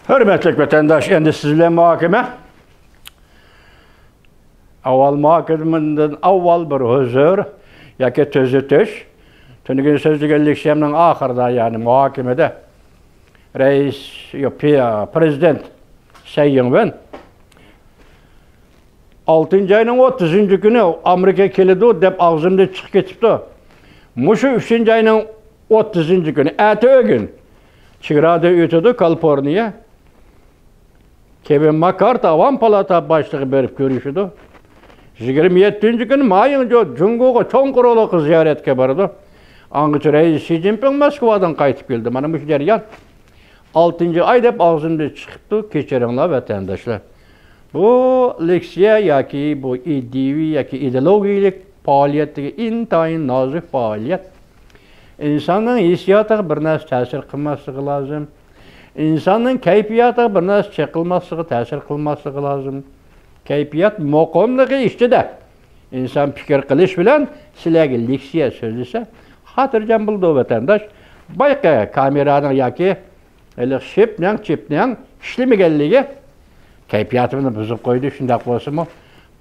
Hürmetlik vatandaş, endi sizle muhakeme. Avval muhakemeden avval bir huzur, yoki tuzitish. Tungi so'zlaganlik shemning oxirida, ya'ni muhokemada prezident Tsai Ing-wen 6-ayning 30-kuni Amerika keladi deb og'zimda chiqib ketibdi. Mushu 3-ayning 30-kuni atogin chegarada o'tadi Kaliforniya. Kevin McCarthy Avam Palata başlığı berip görüşüdü. 27-kuni mayınca Jungo'ga cho'ng qurolliq ziyoratga bordi. Angacha Reis Xi Jinping Moskvadan qaytib keldi. Mana bu jarayon 6-ay deb og'zimda chiqibdi. Kechiringlar vatandoshlar. Bu leksiya yoki bu ideviy yoki ideologiyalik faoliyatdagi intayin nozik faoliyat. İnsanın hissiyotiga bir narsa ta'sir qilmasligi lozim. İnsanın kayfiyatiga bir narsa chaqilmasligi, ta'sir qilmasligi lozim. Kayfiyat muqimligi ichida inson fikr qilish bilan sizlarga leksiya so'zlasa, xotirjam bo'ldi vatandosh. Bayqa kameraning yoki chipning ishlamaganligi kayfiyatimni buzib qo'ydi. Shunday bo'lsa-mu,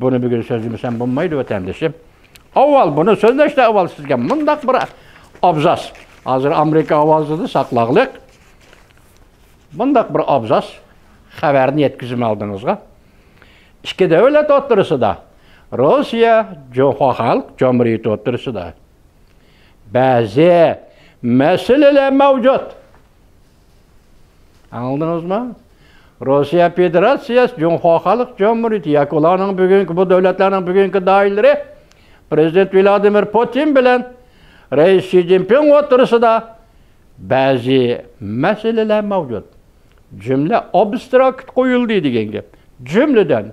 buni bugun so'zlamasam bo'lmaydi vatandoshim. Avval buni so'zlashdan avval sizga mundaq bir abzas. Hozir Amerika ovozida saqlaqliq. Bundaq bir abzas xabarni yetkazib oldingizga. İki devlet o'rtasida, Rossiya Xalq Cumhuriyeti o'rtasida ba'zi masalalar mavjud. Anladingizmi? Rossiya Federatsiyasi Xalq Cumhuriyeti yoki ularning bugungi bu davlatlarning bugungi doiralari Prezident Vladimir Putin bilan Reis Xi Jinping o'rtasida ba'zi masalalar mavjud. Cümle abstrakt qo'yildi degan gap. Cümleden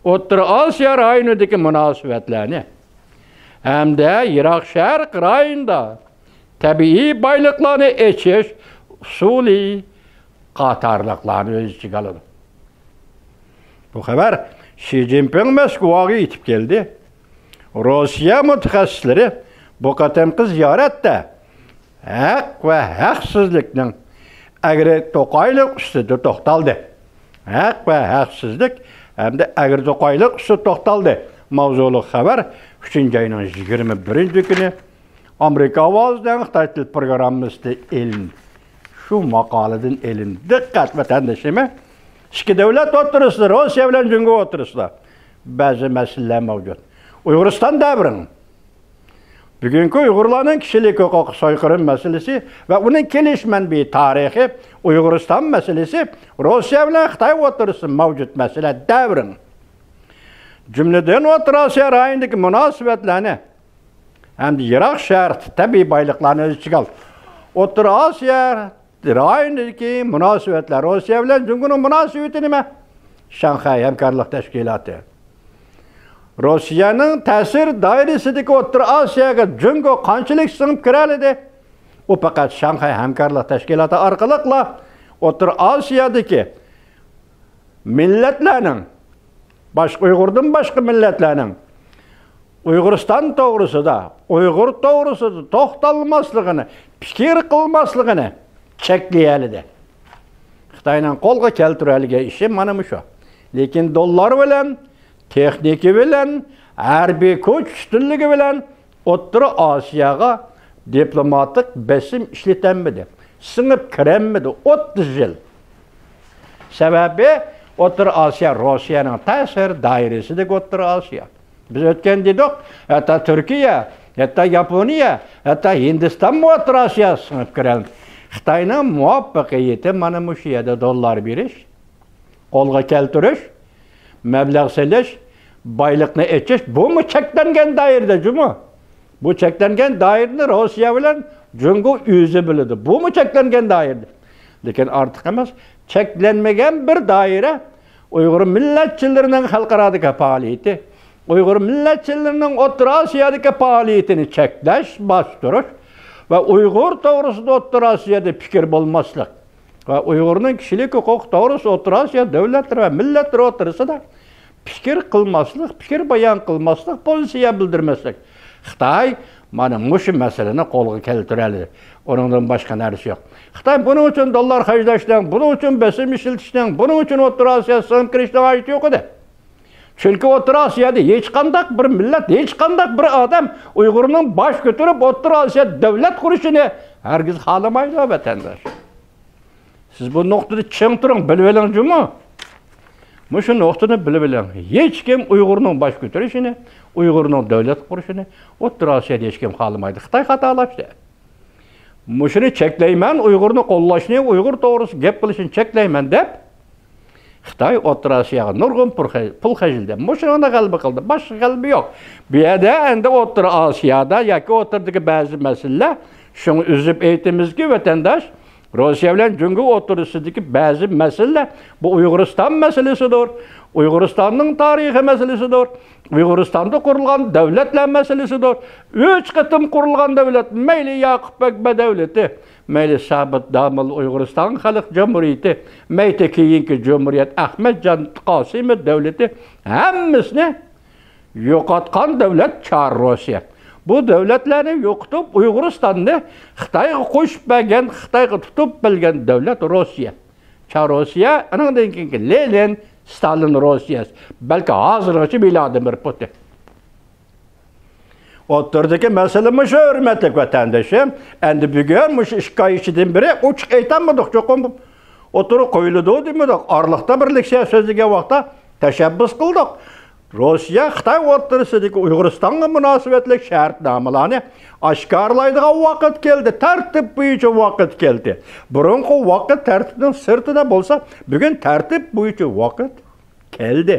O'rta Osiyo rayonidagi munosabatlarni hamda Iroq Sharq rayonida tabiiy boyliqlarni echish usuli qatorliqlarni o'z ichiga oladi. Bu xabar Xi Jinping Moskvaga yetib keldi. Rossiya mutaxassislari bu qatamqi ziyoratda haq va haqsizlikning agri-to'qaylik ustida to'xtaldi. Haq va haqsizlik hamda agri-to'qaylik ustida to'xtaldi. Mavzuli xabar 3-ayning 21-kuni Amerika ovozidan Xitoy til programmasida elin. Shu maqoladan elin. Diqqat vatandoshlar. Ikki davlat o'rtasida, Rossiya bilan Jungo o'rtasida ba'zi masalalar mavjud. Uyg'uriston davrini bugungi Uyg'urlarning kishilik huquqi so'yqirim masalasi va uning kelish manbai tarixi, Uyg'uriston masalasi Rossiya bilan Xitoy o'rtasida mavjud masala davrin. Jumladan O'rta Osiyo rayonidagi munosabatlarni hamda Iroq Sharq tabiiy boyliqlarni o'z ichiga oldi. O'rta Osiyo rayonidagi munosabatlar, Rossiya bilan Jungoning munosabati nima? Shanxay hamkorlik tashkiloti. Rossiyaning ta'sir doirasidagi O'rta Osiyoga Jungo qanchalik singib kiradi? U faqat Shanxay hamkorlik tashkiloti orqali O'rta Osiyodagi millatlarning, Uyg'urdan boshqa millatlarning Uyg'uriston to'g'risida, Uyg'ur to'g'risida to'xtalmasligini, fikr qilmasligini cheklaydi. Xitoyning qo'lga keltiradigan ishi mana shu. Lekin dollar bilan, texnika bilan, harbiy kuch ustunligi bilan O'rta Osiyoga diplomatik besim ishlatanmadi. Singib kiranmadi 30 yil. Sababi O'rta Osiyo Rossiyaning ta'sir doirasidagi O'rta Osiyo. Biz o'tgan dedik, hatta Turkiya, hatta Yaponiya, hatta Hindiston O'rta Osiyo singib kiradi. Xitoyning muvaffaqiyati mana shu yerda dollar berish, qo'lga keltirish, mablag' selish, boyliqni echish, bu cheklangan doirada jumi. Bu cheklangan doirani Rossiya bilan Jungo o'zi biladi. Bu cheklangan doirada. Lekin ortiq emas, cheklanmagan bir doira Uyg'ur millatchilarining xalqarodagi faoliyati, Uyg'ur millatchilarining O'rta Osiyodagi faoliyatini cheklash, bostirish va Uyg'ur to'g'risida O'rta Osiyoda fikr bo'lmaslik va Uyg'urning kishilik huquq to'g'risida O'rta Osiyo davlatlari va millatlar o'rtasida fikr qilmaslik, fikr bayon qilmaslik, pozitsiya bildirmaslik. Xitoy mana mushu masalani qo'lga keltiradi. Onundan başqa narsa yo'q. Xitoy buning uchun dollar xarjlashdan, buning uchun besim ishlatishdan, buning uchun O'rta Osiyo sig'inib kirishdan hojat yo'q edi. Chunki O'rta Osiyoda hech qanday bir millat, hech qanday bir odam Uyg'urning bosh ko'tarib O'rta Osiyo davlat qurishini hargiz xohlamaydi vatandosh. Siz bu nuqtada ching turing, bilib oling-jumi? Mushu nuqtani bilib oling. Hech kim Uyg'urning bosh ko'tarishini, Uyg'urning davlat qurishini O'rta Osiyoda hech kim xohlamaydi. Xitoy xatolashdi. Mushuni cheklayman, Uyg'urni qo'llashni, Uyg'ur to'g'risida gap qilishni cheklayman deb Xitoy O'rta Osiyoga nurg'un pul xarjladi. Mushuni g'alaba qildi. Boshqa g'alaba yo'q. Bu yerda endi O'rta Osiyoda yoki o'tirdagi ba'zi masalalar, shuni uzib aytamizki, vatandosh, Rossiya bilan Jungo o'rtasidagi ba'zi masalalar bu Uyg'uriston masalasidir. Uyg'uristonning tarixi masalasidir. Uyg'uristonda qurilgan davlatlar masalasidir. 3 qatim qurilgan davlat, mayli Yaqub Akbar davlati, mayli Sabit Damil Uyg'uriston Xalq Jamhuriyati, mayli keyingi Cumhuriyet Ahmedjon Qosimov davlati hammasini yo'qotgan davlat Char Rossiya. Bu davlatlarni yo'qotib Uyg'uristonni Xitoyga qo'shib bergan, Xitoyga tutib bilgan davlat Rossiya. Char Rossiya, andan keyin Lenin, Stalin Rossiyasi, balki hozirgacha Vladimir Putin. O'tirdagi masala shu, hurmatli vatandoshim. Endi bugun shu 2 oy ichidan beri ochiq aytamadik, cho'qim o'tirib qo'yildi demadik. Orliqda birlikcha so'zlagan vaqtda tashabbus qildik. Rossiya Xitoy o'rtasidagi Uyg'uristonga munosabatli shartnomalarni oshkorlaydigan vaqt keldi, tartib bo'yicha vaqt keldi. Burungi vaqt tartibning sirtida bo'lsa, bugun tartib bo'yicha vaqt keldi.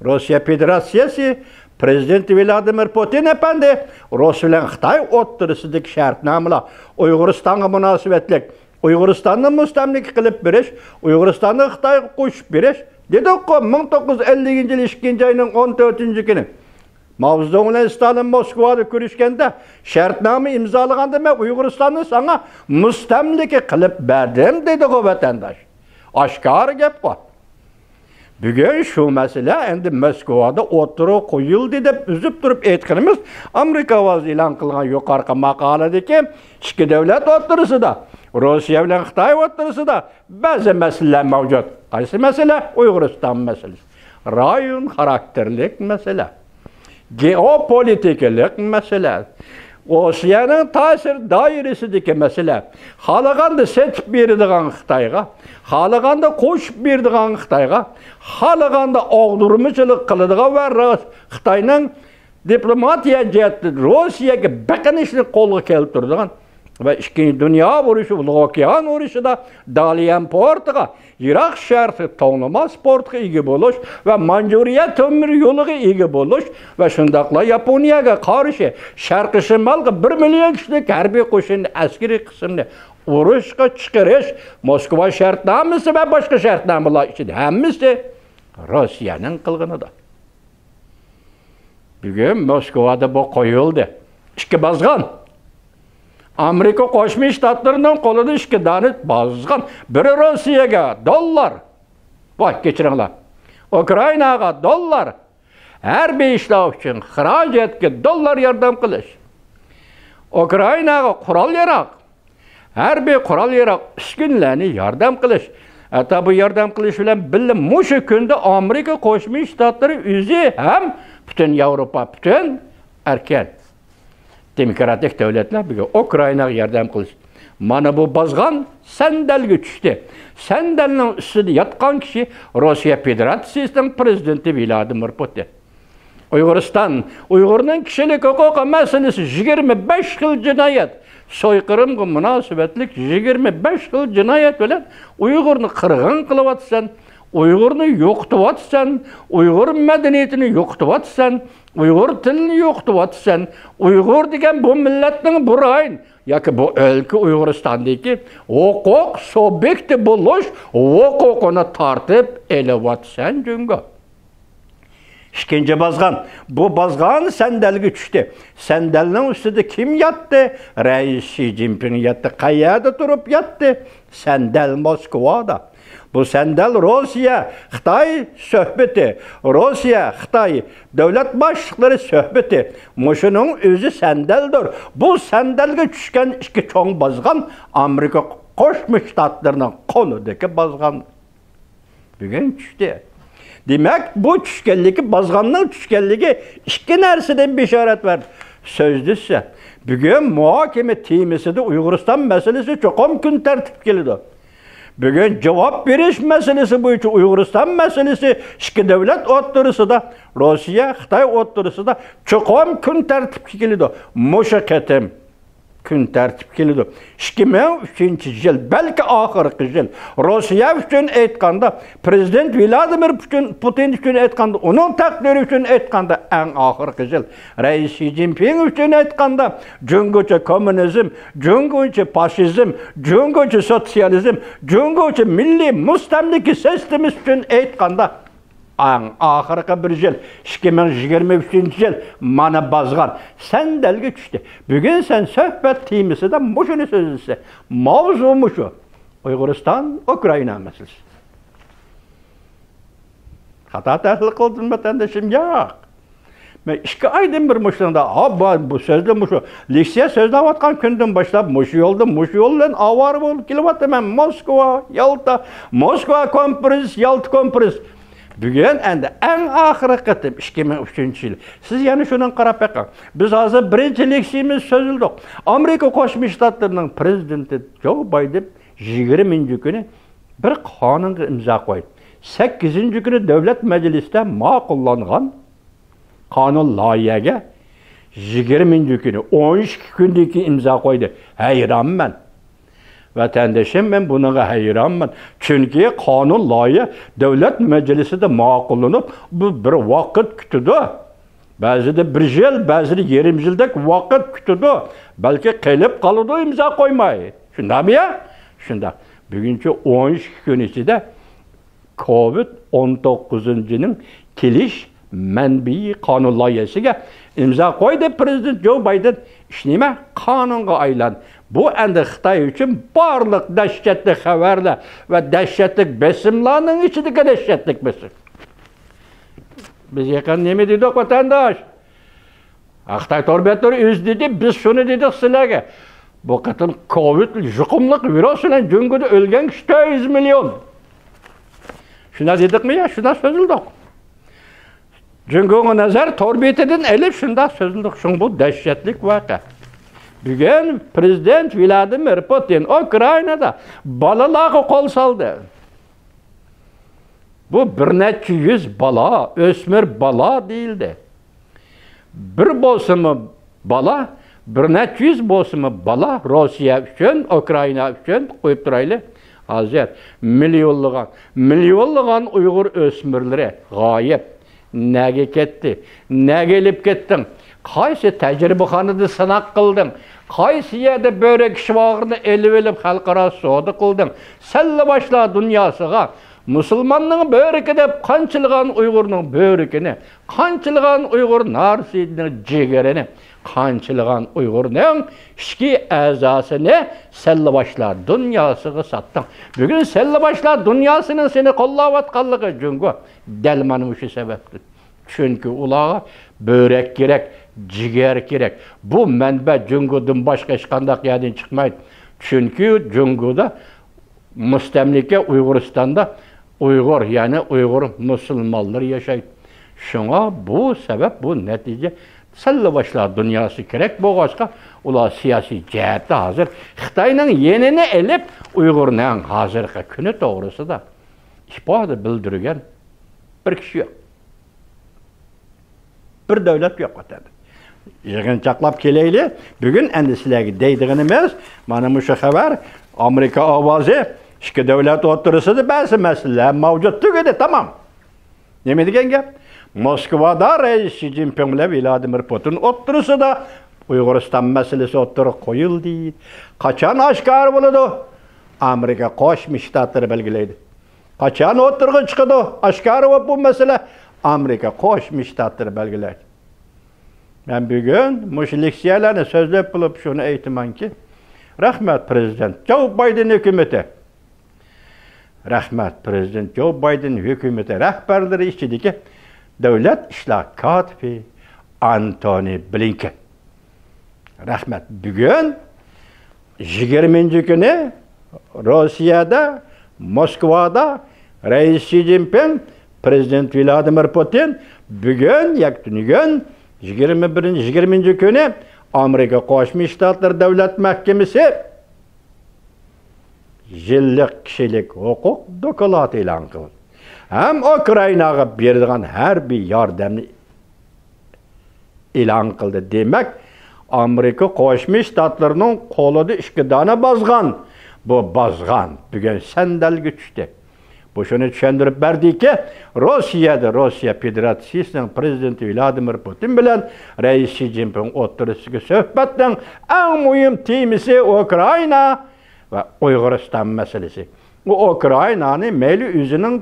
Rossiya Federatsiyasi Prezident Vladimir Putin efendi Rossiya bilan Xitoy o'rtasidagi shartnomalar, Uyg'uristonga munosabatli, Uyg'uristonni mustamlik qilib berish, Uyg'uristonni Xitoyga qo'shib berish dedik ki 1950 yıl 2. ayının 14. günü Mao Zedong ile Stalin Moskva'da görüşkende şartname imzalaganda ben Uyg'uristonni sana mustamlika qilib berdim dedi o vatandaş. Aşkar gap bu. Bugün şu mesele endi Moskva'da o'tirib qo'yildi deb üzüp durup aytganimiz Amerika ovozi e'lon qilgan yuqorqi maqoladagi ikki davlat o'rtasida Rossiya bilan Xitoy o'rtasida ba'zi masalalar mavjud. Qaysi masala? Uyg'uriston masalasi. Rayon xarakterlik masala. Geopolitikalik masala. Rossiyaning ta'sir doirasidagi masala. Xohlaganda setib beradigan Xitoyga, xohlaganda qo'shib beradigan Xitoyga, xohlaganda og'dirmachilik qiladigan va Xitoyning diplomatiya jihatdan Rossiyaga baqinishni qo'lga keltiradigan ve 2. Dünya urushi, Ulug' okean urushida Dalian portiga, Iroq sharqi to'g'namaz portiga ega bo'lish va Manjuriya temir yo'liga ega bo'lish va shundaqla Yaponiyaga qarshi sharqi shimolga 1 million kishilik harbiy qo'shinni, askariy qismni urushga chiqarish Moskva shartnomasi va boshqa shartnomalar ichida hammasi Rossiyaning qilganidir. Bugun Moskvada bu qo'yildi. 2 bozg'on Amerika Qo'shma Shtatlarining qo'lida 2 dona bozg'on. Biri Rossiyaga dollar, voy kechiringlar, Ukrainaga dollar, harbiy ishlash uchun xarajatga dollar yordam qilish, Ukrainaga qurol-yarog', harbiy qurol-yarog' uskunlarni yordam qilish. Hatta bu yordam qilish bilan birga mushu kunda Amerika Qo'shma Shtatlari o'zi ham butun Yevropa, butun erkin demokratik davlatlar bugun Ukrainaga yordam qilish. Mana bu bozg'on sandalga tushdi. Sandalning ustida yotgan kishi Rossiya Federatsiyasining prezidenti Vladimir Putin. Uyg'uriston, Uyg'urning kishilik huquqi masalasi 25 xil jinoyat. So'yqirimga munosabatlik 25 xil jinoyat bilan Uyg'urni qirg'in qilyapsan, Uyg'urni yo'qotyapsan, Uyg'ur madaniyatini yo'qotyapsan, Uyg'ur tilini yo'qotyapsan. Uyg'ur degan bu millatning burayn yoki bu o'lka Uyg'uristondagi huquq subyekti bo'lish huquqini tortib elyapsan jungo. İkinci bozg'on. Bu bozg'on sandalga tushdi. Sandalning ustida kim yotdi? Rais Xi Jinping yotdi. Qayerda turib yotdi? Sandal Moskvada. Bu sendel Rusya, Xitay söhbeti, Rusya, Xitay devlet başlıkları söhbeti. Muşunun özü sendeldir. Bu sendelge düşken iki çoğun bazgan Amerika Qo'shma Shtatlarının konudaki bazgan. Bugün düştü. Demek bu düşkenligi, bazganның düşkenligi iki narseden bisharat verdi. Sözlüse, bugün muhakeme temasida Uyg'uriston meselesi çoğum kun tertip keldi. Bugün cevap veriş meselesi boyunca Uyg'uriston meselesi iki devlet o'rtasida, Rossiya, Xitoy o'rtasida çoğum kun tertip keldi. Muşa ketim kun tertip keldi. 2003 yıl, belki ahirki yıl, Rossiya üçün aytganda, Prezident Vladimir Putin üçün aytganda, onun takdiri üçün aytganda en ahirki yıl, Reis Xi Jinping üçün aytganda, cüngüçe komünizm, cüngüçe faşizm, cüngüçe sosyalizm, cüngüçe milli mustamliki sistemi üçün aytganda, en ahirki bir yıl, 2023 yıl, mana bazgan, sen delge düştü. Bugün sen söhbet temasida muşunu sözlüse, mavzu muşu, Uyg'uriston, Ukrayna meselesi. Hata tahlil qildim vatandaşım, yok. Ben 2 aydan bir muşunda, bu sözlü muşu, leksiya sözlüvatkan günden başlap, muşu yoldan avar bolup kelyaptım ben Moskva, Yalta, Moskva konferans, Yalta konferans. Bugün en ahirki qitim 2003 yıl. Siz yani şundan qarab bakın. Biz hazır birinci leksiyamiz sözüldük. Amerika Qo'shma Shtatlarının prezidenti Joe Biden 20. günü bir qonunga imzo qo'ydi. 8. günü Devlet Meclisi'nde ma'qullangan qonun loyihaga 20. günü 12 gündeki imzo qo'ydi. Hayronman. Vatandaşım, ben buna hayranman. Çünkü kanun loyiha Devlet Meclisi'de ma'qullanıp bu bir vaqt kutidi. Ba'zida 1 yil, ba'zida 20 yildek vaqt kutidi. Belki kelib qoladi imzo qo'ymay. Shundami ya? Shunda. Buguncha 12 kun ichida COVID-19'ning kelish manbiy qonun loyihasiga imzo qo'ydi Prezident Joe Biden. Nima? Qonunga aylan. Bu endi Xitoy üçün barliq dahshatli xabarlar va dahshatli besimlarning ichidagi dahshatli besim. Biz yaqin nima dedik vatandosh? Xitoy to'rbetlari o'z dedi, biz shuni dedik sizlarga. Bu qatim Covid yuqumli virus bilan dunyoda o'lgan kishi 100 million. Shuna dedikmi ya? Shuna so'zildik. Dunyoga nazar to'rbetidan elib shunda so'zildik. Shun bu dahshatli voqea. Bugün Prezident Vladimir Putin Ukrayna'da balalarga qo'l soldi. Bu bir necha yüz bala, o'smir bala değildi. Bir bosimi bala, bir necha yüz bosimi bala Rossiya üçün, Ukrayna üçün qo'yib turayli. Hozir milyonlagan Uyg'ur o'smirlari g'oyib. Nega ketdi? Nega kelib ketding? Qaysi tajribaxonada sinaq qilding? Qaysi yerda börek shivog'ini elib xalqaro savdo qilding? Salla boshla dunyosiga musulmonning böreki deb qanchilgan Uyg'urning börekini, qanchilgan Uyg'ur narsining jigarini, qanchilgan Uyg'urning ichki a'zosini salla boshla dunyosiga satding. Bugun salla boshla dunyosini seni qo'llayotganligi jungo dal mana shu sababdir. Çünkü ularga börek gerek, jigar gerek. Bu manba jungodan boshqa hech qanday yerdan chiqmaydi. Çünkü jungoda mustamlika Uyg'uristonda Uyg'ur, yani Uyg'ur musulmonlar yashaydi. Shunga bu sabab, bu natija salla boshlar dunyosi kerak bo'lg'achqa ular siyosiy jihatda hozir Xitoyning yenini elib Uyg'urning hozirgi kuni to'g'risida ifoda bildirgan bir kishi yo'q. Bir devlet yok otadi. Yig'inchoqlab kelayli. Bugun endi sizlarga deydiganimiz mana shu xabar Amerika ovozi ikki davlat o'rtasida ba'zi masalalar mavjud tugadi, tamam. Nima degan gap? Moskvada Reis Xi Jinping bilan Vladimir Putin o'rtasida Uyg'uriston masalasi o'rtaga qo'yildi. Qachon oshkor bo'ladi? Amerika Qo'shma Shtatlari belgilaydi. Qachon o'rtaga chiqadi? Oshkor bo'lib bu masala Amerika Qo'shma Shtatlari belgilaydi. Ben bugün mush leksiyalarni so'zlab qilib shuni aytamanki, rahmat Prezident Joe Biden hukumati Rahmat Prezident Joe Biden hükümeti rəhbərləri içindeki devlet işler katibi Antony Blinken. Rahmat. Bugün 20. günü Rusya'da, Moskova'da Reis Xi Jinping, Prezident Vladimir Putin bugün, yakın 20. günü Amerika Qo'shma Shtatlar Davlat Mahkemesi yillik kishilik huquq doklati e'lon qildi. Ham Ukrainaga berilgan harbiy yordamni e'lon qildi. Demak, Amerika Qo'shma Shtatlarining qo'lida iqtidorni bozgan. Bu bozgan bugun sandalga tushdi. Bu shuni tushuntirib berdiki, Rossiya Federatsiyasining prezidenti Vladimir Putin bilan Reis Xi Jinping o'rtasidagi suhbatning eng muhim temasi Ukraina ve Uyg'uriston meselesi. Bu Ukrayna'nın meyli o'zining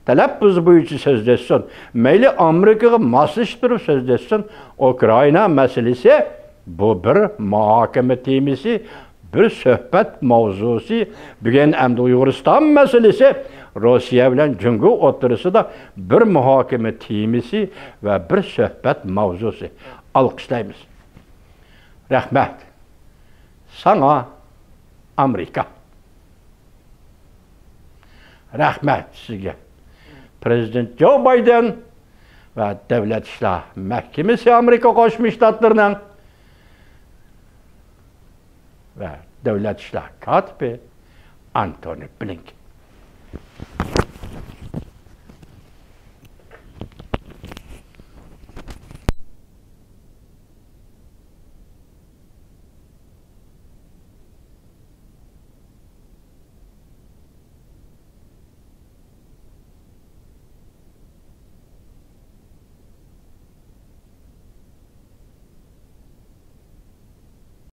talaffuz bo'yicha so'zlasin, meyli Amerikaga moslashtirib so'zlasin, Ukraina meselesi bu bir muhokama temasi, bir suhbat mavzusi. Bugun endi Uyg'uriston meselesi Rossiya bilan Jungo o'rtasida bir muhokama temasi ve bir suhbat mavzusi. Alqishlaymiz. Rahmat. Sana Amerika. Rahmat sizga. Prezident Joe Biden ve Devlet İşler Mahkemesi Amerika Qo'shma Shtatlarining ve Devlet İşler katibi Antony Blinken.